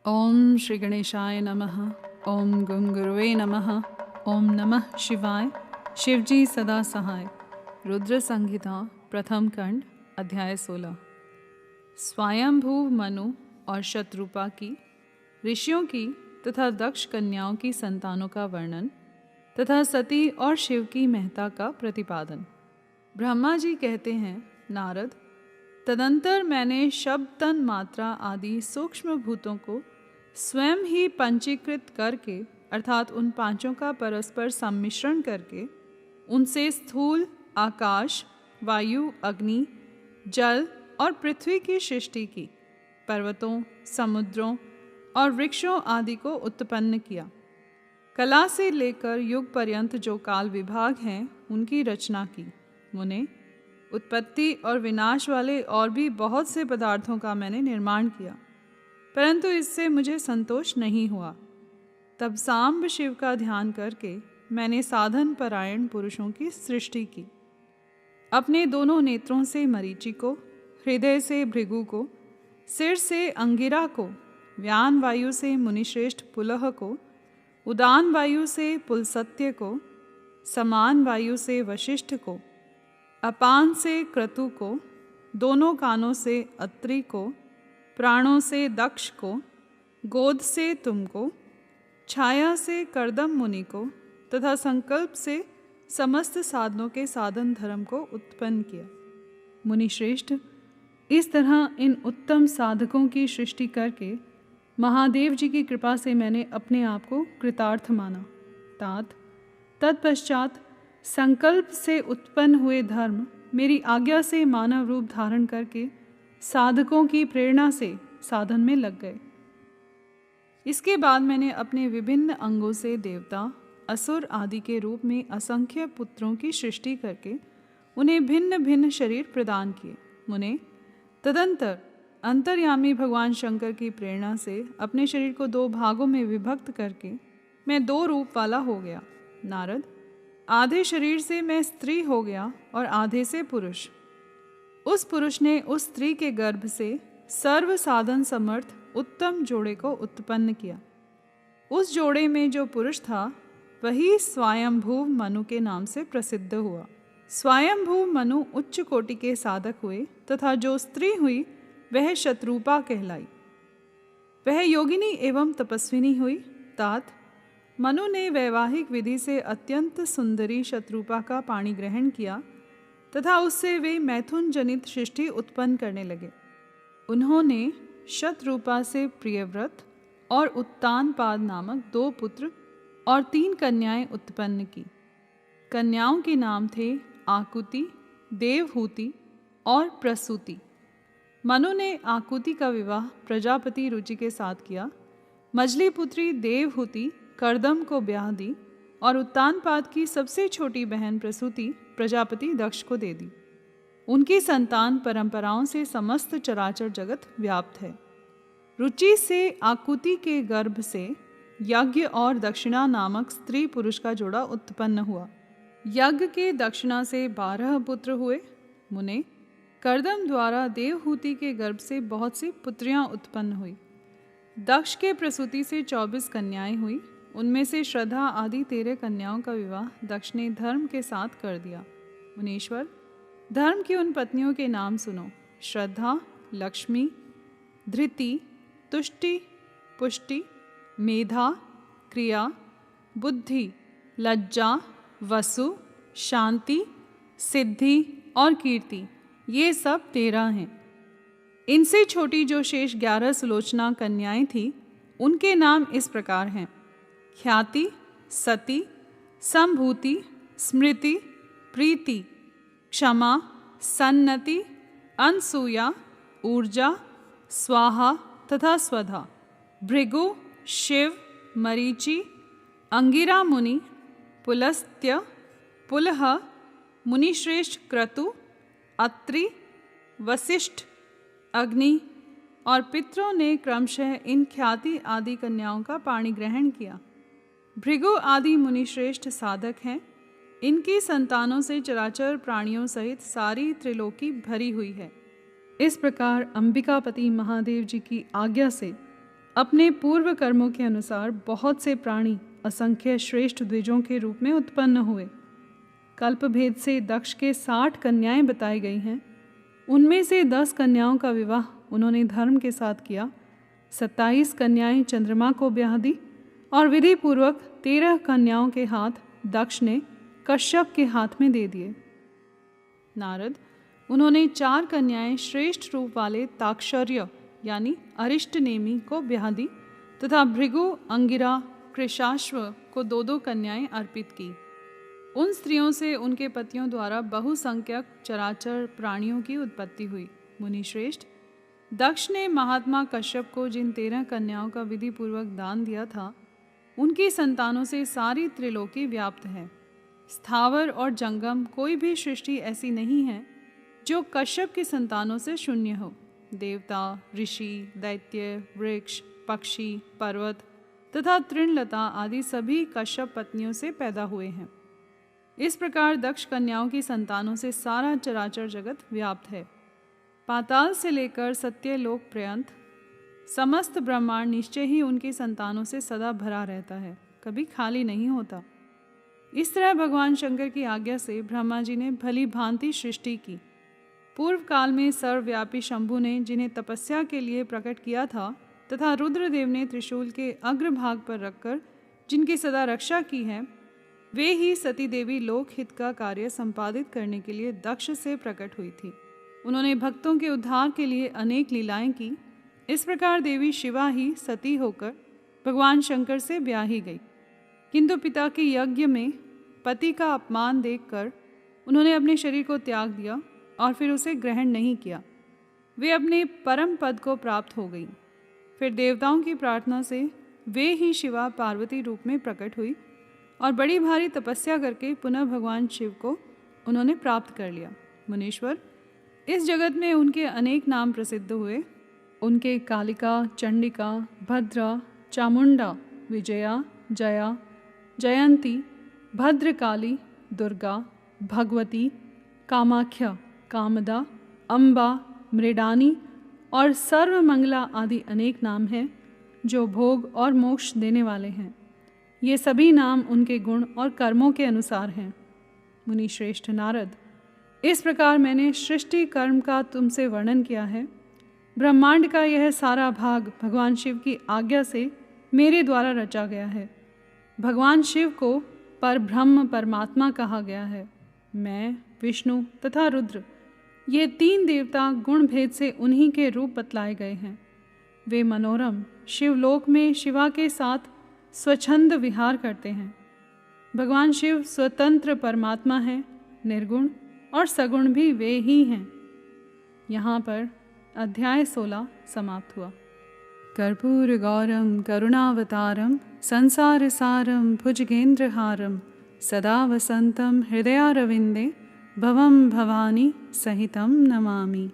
ओम श्री गणेशाय नमः। ओम गं गुरुवे नमः। ओम नमः शिवाय। शिवजी सदा सहाय। रुद्र संहिता प्रथम खंड अध्याय 16। स्वयंभू मनु और शतरूपा की, ऋषियों की तथा दक्ष कन्याओं की संतानों का वर्णन तथा सती और शिव की महत्ता का प्रतिपादन। ब्रह्मा जी कहते हैं, नारद, तदंतर मैंने शब्द तन मात्रा आदि सूक्ष्म भूतों को स्वयं ही पंचीकृत करके, अर्थात उन पांचों का परस्पर सम्मिश्रण करके, उनसे स्थूल आकाश, वायु, अग्नि, जल और पृथ्वी की सृष्टि की, पर्वतों, समुद्रों और वृक्षों आदि को उत्पन्न किया। कला से लेकर युग पर्यंत जो काल विभाग हैं उनकी रचना की। मुने, उत्पत्ति और विनाश वाले और भी बहुत से पदार्थों का मैंने निर्माण किया, परंतु इससे मुझे संतोष नहीं हुआ। तब सांब शिव का ध्यान करके मैंने साधन परायण पुरुषों की सृष्टि की। अपने दोनों नेत्रों से मरीचि को, हृदय से भृगु को, सिर से अंगिरा को, व्यान वायु से मुनिश्रेष्ठ पुलह को, उदान वायु से पुलसत्य को, समान वायु से वशिष्ठ को, अपान से क्रतु को, दोनों कानों से अत्रि को, प्राणों से दक्ष को, गोद से तुमको, छाया से कर्दम मुनि को तथा संकल्प से समस्त साधनों के साधन धर्म को उत्पन्न किया। मुनिश्रेष्ठ, इस तरह इन उत्तम साधकों की सृष्टि करके महादेव जी की कृपा से मैंने अपने आप को कृतार्थ माना। तत्पश्चात संकल्प से उत्पन्न हुए धर्म मेरी आज्ञा से मानव रूप धारण करके साधकों की प्रेरणा से साधन में लग गए। इसके बाद मैंने अपने विभिन्न अंगों से देवता, असुर आदि के रूप में असंख्य पुत्रों की सृष्टि करके उन्हें भिन्न भिन्न शरीर प्रदान किए। मुने, तदंतर अंतर्यामी भगवान शंकर की प्रेरणा से अपने शरीर को 2 भागों में विभक्त करके मैं 2 रूप वाला हो गया। नारद, आधे शरीर से मैं स्त्री हो गया और आधे से पुरुष। उस पुरुष ने उस स्त्री के गर्भ से सर्व साधन समर्थ उत्तम जोड़े को उत्पन्न किया। उस जोड़े में जो पुरुष था वही स्वयंभू मनु के नाम से प्रसिद्ध हुआ। स्वयंभू मनु उच्च कोटि के साधक हुए तथा जो स्त्री हुई वह शतरूपा कहलाई। वह योगिनी एवं तपस्विनी हुई। तात, मनु ने वैवाहिक विधि से अत्यंत सुंदरी शतरूपा का पाणी ग्रहण किया तथा उससे वे मैथुन जनित सृष्टि उत्पन्न करने लगे। उन्होंने शतरूपा से प्रियव्रत और उत्तानपाद नामक 2 पुत्र और 3 कन्याएं उत्पन्न की। कन्याओं के नाम थे आकुति, देवहूति और प्रसूति। मनु ने आकुति का विवाह प्रजापति रुचि के साथ किया। मझली पुत्री देवहूति कर्दम को ब्याह दी और उत्तानपाद की सबसे छोटी बहन प्रसूति प्रजापति दक्ष को दे दी। उनकी संतान परंपराओं से समस्त चराचर जगत व्याप्त है। रुचि से आकुति के गर्भ से यज्ञ और दक्षिणा नामक स्त्री पुरुष का जोड़ा उत्पन्न हुआ। यज्ञ के दक्षिणा से 12 पुत्र हुए। मुने, कर्दम द्वारा देवहूति के गर्भ से बहुत सी पुत्रियां उत्पन्न हुई। दक्ष के प्रसूति से 24 कन्याएं हुई। उनमें से श्रद्धा आदि 13 कन्याओं का विवाह दक्ष ने धर्म के साथ कर दिया। मुनीश्वर, धर्म की उन पत्नियों के नाम सुनो: श्रद्धा, लक्ष्मी, धृति, तुष्टि, पुष्टि, मेधा, क्रिया, बुद्धि, लज्जा, वसु, शांति, सिद्धि और कीर्ति। ये सब 13 हैं। इनसे छोटी जो शेष 11 सुलोचना कन्याएं थीं, उनके नाम इस प्रकार हैं: ख्याति, सती, संभूति, स्मृति, प्रीति, क्षमा, सन्नति, अनसूया, ऊर्जा, स्वाहा तथा स्वधा। भृगु, शिव, मरीचि, अंगिरा मुनि, पुलस्त्य, पुलह, मुनिश्रेष्ठ क्रतु, अत्रि, वशिष्ठ, अग्नि और पितरों ने क्रमशः इन ख्याति आदि कन्याओं का पाणी ग्रहण किया। भृगु आदि मुनिश्रेष्ठ साधक हैं। इनकी संतानों से चराचर प्राणियों सहित सारी त्रिलोकी भरी हुई है। इस प्रकार अंबिकापति महादेव जी की आज्ञा से अपने पूर्व कर्मों के अनुसार बहुत से प्राणी असंख्य श्रेष्ठ द्विजों के रूप में उत्पन्न हुए। कल्पभेद से दक्ष के 60 कन्याएं बताई गई हैं। उनमें से 10 कन्याओं का विवाह उन्होंने धर्म के साथ किया, 27 कन्याएं चंद्रमा को ब्याह दी और विधि पूर्वक 13 कन्याओं के हाथ दक्ष ने कश्यप के हाथ में दे दिए। नारद, उन्होंने 4 कन्याएं श्रेष्ठ रूप वाले ताक्षर्य यानी अरिष्ट नेमी को ब्याह दी तथा भृगु, अंगिरा, कृशाश्व को 2-2 कन्याएं अर्पित की। उन स्त्रियों से उनके पतियों द्वारा बहुसंख्यक चराचर प्राणियों की उत्पत्ति हुई। मुनि श्रेष्ठ, दक्ष ने महात्मा कश्यप को जिन 13 कन्याओं का विधि पूर्वक दान दिया था, उनकी संतानों से सारी त्रिलोकी व्याप्त है। स्थावर और जंगम कोई भी सृष्टि ऐसी नहीं है जो कश्यप की संतानों से शून्य हो। देवता, ऋषि, दैत्य, वृक्ष, पक्षी, पर्वत तथा तृणलता आदि सभी कश्यप पत्नियों से पैदा हुए हैं। इस प्रकार दक्ष कन्याओं की संतानों से सारा चराचर जगत व्याप्त है। पाताल से लेकर सत्यलोक पर्यंत समस्त ब्रह्मांड निश्चय ही उनकी संतानों से सदा भरा रहता है, कभी खाली नहीं होता। इस तरह भगवान शंकर की आज्ञा से ब्रह्मा जी ने भली भांति सृष्टि की। पूर्व काल में सर्वव्यापी शंभु ने जिन्हें तपस्या के लिए प्रकट किया था तथा रुद्रदेव ने त्रिशूल के अग्रभाग पर रखकर जिनकी सदा रक्षा की है, वे ही सती देवी लोक हित का कार्य संपादित करने के लिए दक्ष से प्रकट हुई थी। उन्होंने भक्तों के उद्धार के लिए अनेक लीलाएं की। इस प्रकार देवी शिवा ही सती होकर भगवान शंकर से ब्याही गई, किंतु पिता के यज्ञ में पति का अपमान देखकर उन्होंने अपने शरीर को त्याग दिया और फिर उसे ग्रहण नहीं किया। वे अपने परम पद को प्राप्त हो गई। फिर देवताओं की प्रार्थना से वे ही शिवा पार्वती रूप में प्रकट हुई और बड़ी भारी तपस्या करके पुनः भगवान शिव को उन्होंने प्राप्त कर लिया। मुनीश्वर, इस जगत में उनके अनेक नाम प्रसिद्ध हुए। उनके कालिका, चंडिका, भद्रा, चामुंडा, विजया, जया, जयंती, भद्रकाली, दुर्गा, भगवती, कामाख्या, कामदा, अम्बा, मृडानी और सर्वमंगला आदि अनेक नाम हैं जो भोग और मोक्ष देने वाले हैं। ये सभी नाम उनके गुण और कर्मों के अनुसार हैं। मुनि श्रेष्ठ नारद, इस प्रकार मैंने सृष्टि कर्म का तुमसे वर्णन किया है। ब्रह्मांड का यह सारा भाग भगवान शिव की आज्ञा से मेरे द्वारा रचा गया है। भगवान शिव को परब्रह्म परमात्मा कहा गया है। मैं, विष्णु तथा रुद्र, ये 3 देवता गुण भेद से उन्हीं के रूप बतलाए गए हैं। वे मनोरम शिवलोक में शिवा के साथ स्वच्छंद विहार करते हैं। भगवान शिव स्वतंत्र परमात्मा हैं, निर्गुण और सगुण भी वे ही हैं। यहाँ पर अध्याय 16 समाप्त हुआ। कर्पूर गौरम करुणावतारम संसार सारम भुजगेंद्रहारम सदा वसंतम हृदयारविंदे भवम भवानी सहितं नमामि।